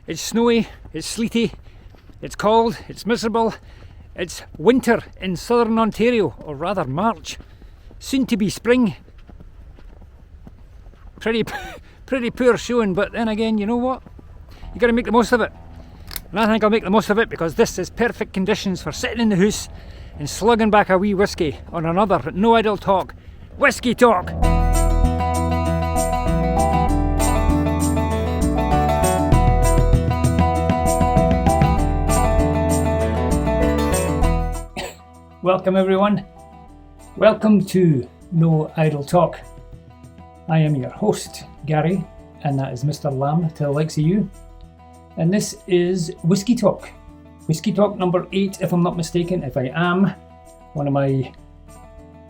It's snowy, it's sleety, it's cold, it's miserable. It's winter in southern Ontario, or rather March. Soon to be spring. Pretty poor showing, but then again, you know what? You got to make the most of it. And I think I'll make the most of it because this is perfect conditions for sitting in the house and slugging back a wee whiskey on another No Idle Talk, Whisky Talk. Welcome everyone. Welcome to No Idle Talk. I am your host, Gary, and that is Mr. Lamb to the likes of you. And this is Whisky Talk. Whisky Talk number 8, if I'm not mistaken. If I am, one of my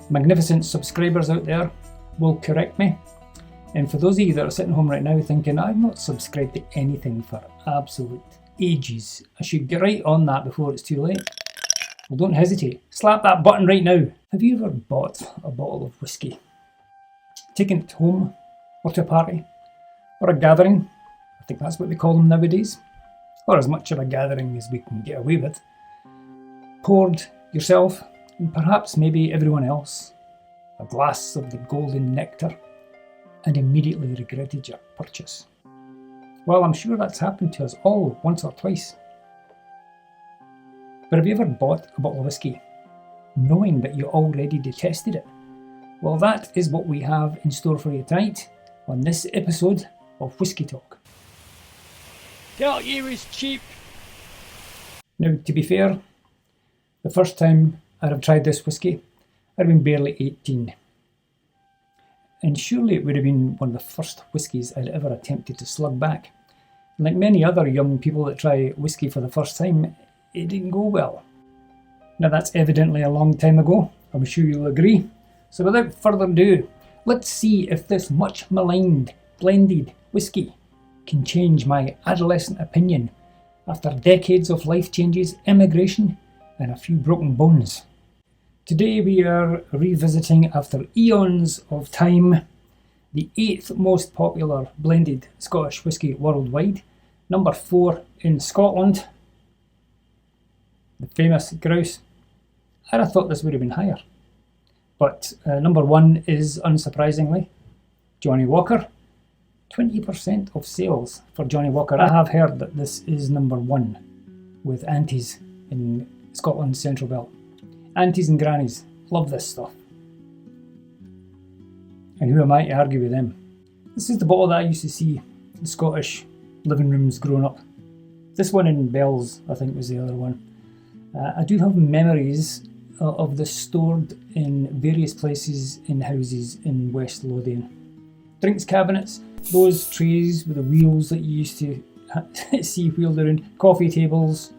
magnificent subscribers out there will correct me. And for those of you that are sitting home right now thinking, I've not subscribed to anything for absolute ages, I should get right on that before it's too late. Well, don't hesitate. Slap that button right now. Have you ever bought a bottle of whiskey, taken it home, or to a party, or a gathering? I think that's what they call them nowadays. Or as much of a gathering as we can get away with. Poured yourself, and perhaps maybe everyone else, a glass of the golden nectar, and immediately regretted your purchase. Well, I'm sure that's happened to us all once or twice. But have you ever bought a bottle of whiskey knowing that you already detested it? Well, that is what we have in store for you tonight on this episode of Whisky Talk. Tell you was cheap. Now, to be fair, the first time I'd have tried this whiskey, I'd have been barely 18. And surely it would have been one of the first whiskies I'd ever attempted to slug back. And like many other young people that try whiskey for the first time, it didn't go well. Now that's evidently a long time ago, I'm sure you'll agree. So without further ado, let's see if this much maligned blended whiskey can change my adolescent opinion after decades of life changes, immigration and a few broken bones. Today we are revisiting, after eons of time, the 8th most popular blended Scottish whiskey worldwide, number 4 in Scotland, the famous Grouse. I'd have thought this would have been higher. But number 1 is, unsurprisingly, Johnnie Walker. 20% of sales for Johnnie Walker. I have heard that this is number 1 with aunties in Scotland's Central Belt. Aunties and grannies love this stuff. And who am I to argue with them? This is the bottle that I used to see in Scottish living rooms growing up. This one in Bells, I think, was the other one. I do have memories of this stored in various places in houses in West Lothian. Drinks cabinets, those trays with the wheels that you used to see wheeled around, coffee tables,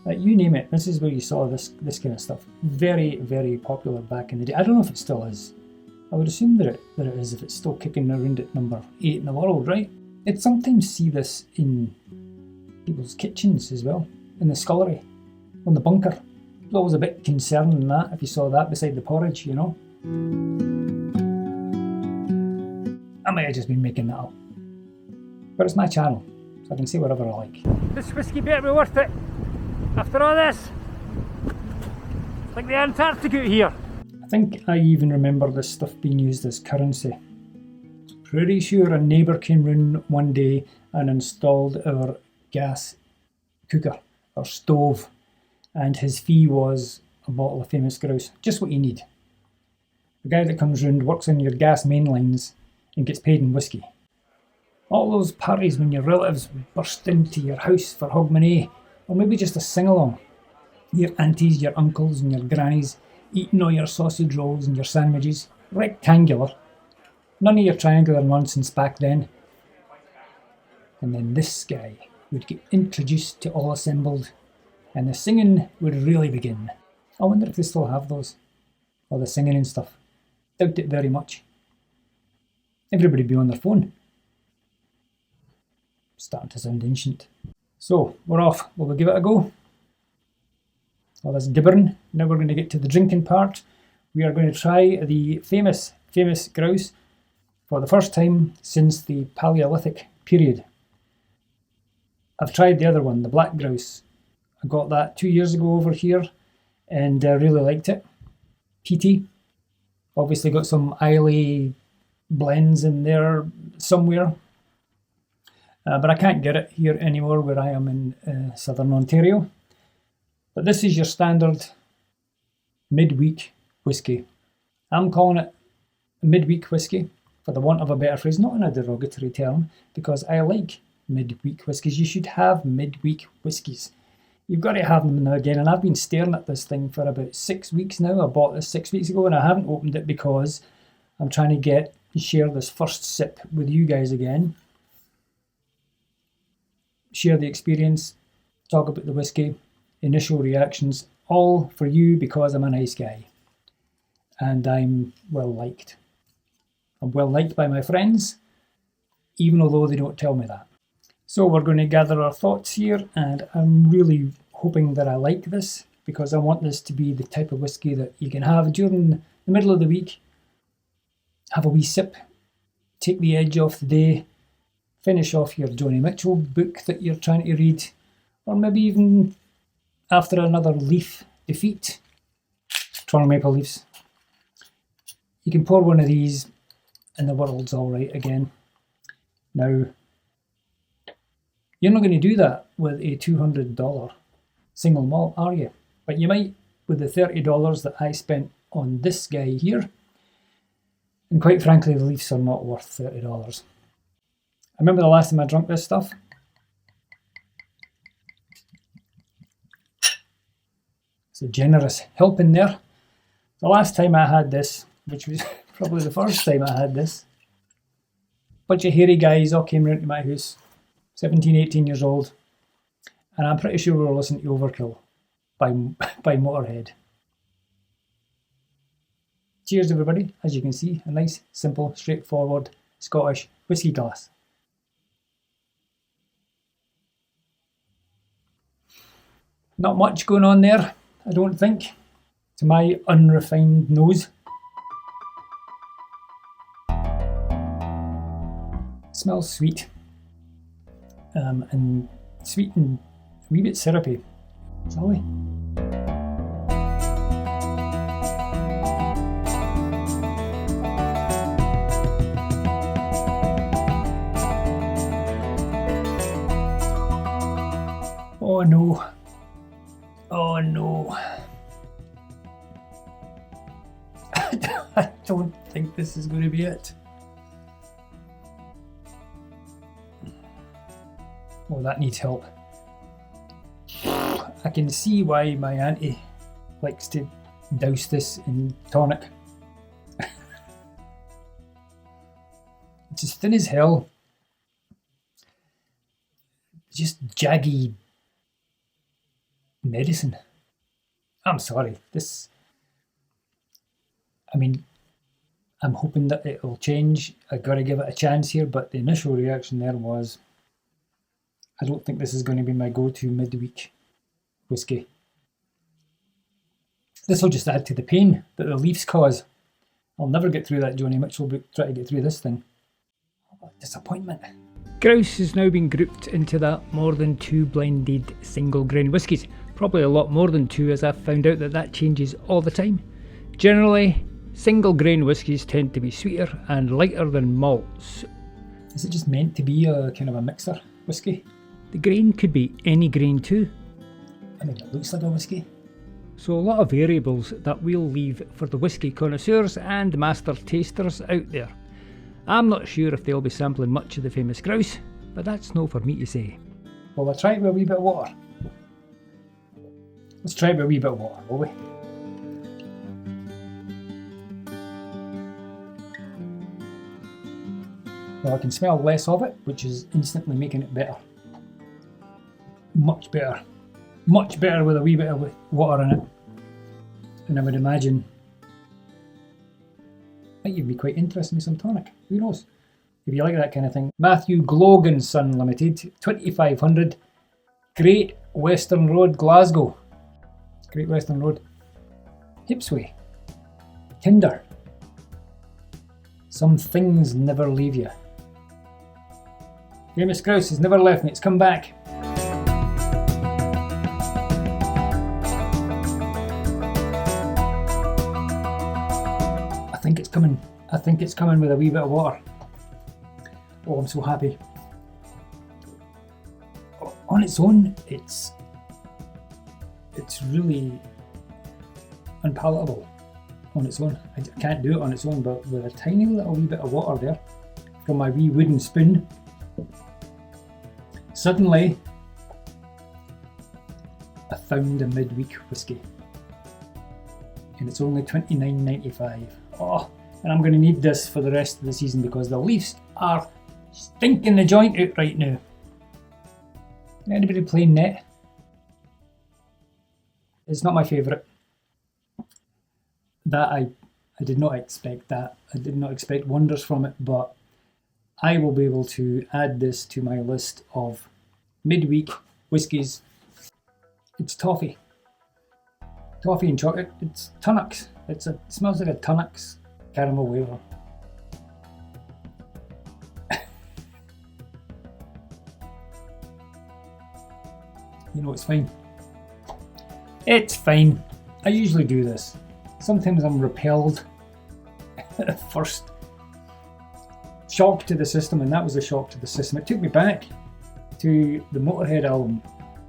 you name it. This is where you saw this kind of stuff. Very, very popular back in the day. I don't know if it still is. I would assume that it is, if it's still kicking around at number 8 in the world, right? I'd sometimes see this in people's kitchens as well, in the scullery. On the bunker. It was always a bit concerning that, if you saw that beside the porridge, you know. I might have just been making that up. But it's my channel, so I can say whatever I like. This whiskey better be worth it. After all this. It's like the Antarctic out here. I think I even remember this stuff being used as currency. Pretty sure a neighbour came round one day and installed our gas cooker, or stove. And his fee was a bottle of famous Grouse. Just what you need. The guy that comes round works on your gas main lines and gets paid in whiskey. All those parties when your relatives burst into your house for Hogmanay, or maybe just a sing-along. Your aunties, your uncles and your grannies eating all your sausage rolls and your sandwiches. Rectangular. None of your triangular nonsense back then. And then this guy would get introduced to all assembled, and the singing would really begin. I wonder if they still have those. All the singing and stuff. Doubt it very much. Everybody would be on their phone. Starting to sound ancient. So, we're off. Will we give it a go? All this gibbering. Now we're going to get to the drinking part. We are going to try the famous Grouse for the first time since the Paleolithic period. I've tried the other one, the Black Grouse. I got that 2 years ago over here and I really liked it. Peaty. Obviously got some Islay blends in there somewhere. But I can't get it here anymore where I am in southern Ontario. But this is your standard midweek whisky. I'm calling it midweek whisky for the want of a better phrase, not in a derogatory term, because I like midweek whiskies. You should have midweek whiskies. You've got to have them now again, and I've been staring at this thing for about 6 weeks now. I bought this 6 weeks ago and I haven't opened it because I'm trying to share this first sip with you guys again. Share the experience, talk about the whiskey, initial reactions, all for you because I'm a nice guy and I'm well liked. I'm well liked by my friends, even although they don't tell me that. So we're going to gather our thoughts here, and I'm really hoping that I like this because I want this to be the type of whiskey that you can have during the middle of the week, have a wee sip, take the edge off the day, finish off your Joni Mitchell book that you're trying to read, or maybe even after another Leaf defeat, Toronto Maple Leafs. You can pour one of these and the world's all right again. Now, you're not going to do that with a $200 single malt, are you? But you might with the $30 that I spent on this guy here. And quite frankly, the Leafs are not worth $30. I remember the last time I drank this stuff. It's a generous helping there. The last time I had this, which was probably the first time I had this, a bunch of hairy guys all came round to my house, 17, 18 years old, and I'm pretty sure we were listening to Overkill by Motorhead. Cheers everybody. As you can see, a nice, simple, straightforward Scottish whisky glass. Not much going on there, I don't think, to my unrefined nose. It smells sweet, and sweet and a wee bit syrupy. Sorry. Oh no. Oh no. I don't think this is going to be it. Oh, that needs help. I can see why my auntie likes to douse this in tonic. It's as thin as hell. Just jaggy medicine. I'm sorry. I'm hoping that it'll change. I gotta give it a chance here, but the initial reaction there was, I don't think this is going to be my go-to midweek whiskey. This will just add to the pain that the Leafs cause. I'll never get through that Joni Mitchell book, try to get through this thing. Oh, disappointment. Grouse has now been grouped into that more than 2 blended single grain whiskies. Probably a lot more than 2, as I've found out that changes all the time. Generally, single grain whiskies tend to be sweeter and lighter than malts. Is it just meant to be a kind of a mixer whiskey? The grain could be any grain too. I mean, it looks like a whiskey. So a lot of variables that we'll leave for the whiskey connoisseurs and master tasters out there. I'm not sure if they'll be sampling much of the famous Grouse, but that's no for me to say. Well, we'll try it with a wee bit of water. Let's try it with a wee bit of water, will we? Well, I can smell less of it, which is instantly making it better. Much better. Much better with a wee bit of water in it. And I would imagine might even be quite interesting with some tonic. Who knows? If you like that kind of thing. Matthew Glogan Son Limited, 2500 Great Western Road, Glasgow. Great Western Road. Hipsway. Tinder. Some things never leave you. Famous Grouse has never left me, it's come back. think it's coming. I think it's coming with a wee bit of water. Oh, I'm so happy. On its own, it's really unpalatable on its own. I can't do it on its own, but with a tiny little wee bit of water there from my wee wooden spoon, suddenly I found a midweek whiskey. And it's only $29.95. Oh, and I'm going to need this for the rest of the season because the Leafs are stinking the joint out right now. Anybody playing net? It's not my favourite. That I did not expect that. I did not expect wonders from it, but I will be able to add this to my list of midweek whiskies. It's toffee. Toffee and chocolate. It's Tunnocks. It smells like a Tunnocks caramel wafer. You know, it's fine. It's fine. I usually do this. Sometimes I'm repelled at first. Shock to the system, and that was a shock to the system. It took me back to the Motorhead album,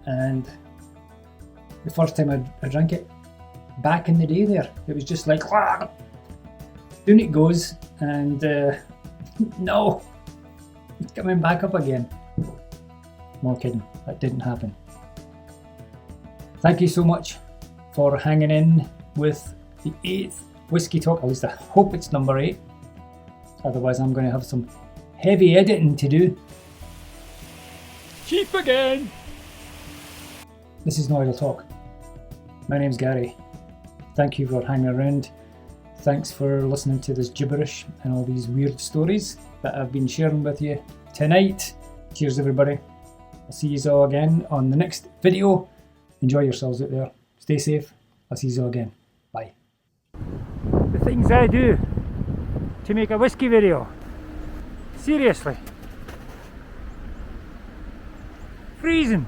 and the first time I drank it back in the day there, it was just like, down it goes, and no, it's coming back up again. More kidding, that didn't happen. Thank you so much for hanging in with the 8th Whisky Talk. At least I hope it's number 8. Otherwise I'm going to have some heavy editing to do. Cheap again! This is No Idle Talk. My name's Gary. Thank you for hanging around. Thanks for listening to this gibberish and all these weird stories that I've been sharing with you tonight. Cheers everybody. I'll see you all again on the next video. Enjoy yourselves out there. Stay safe. I'll see you all again. Bye. The things I do to make a whiskey video. Seriously. Freezing.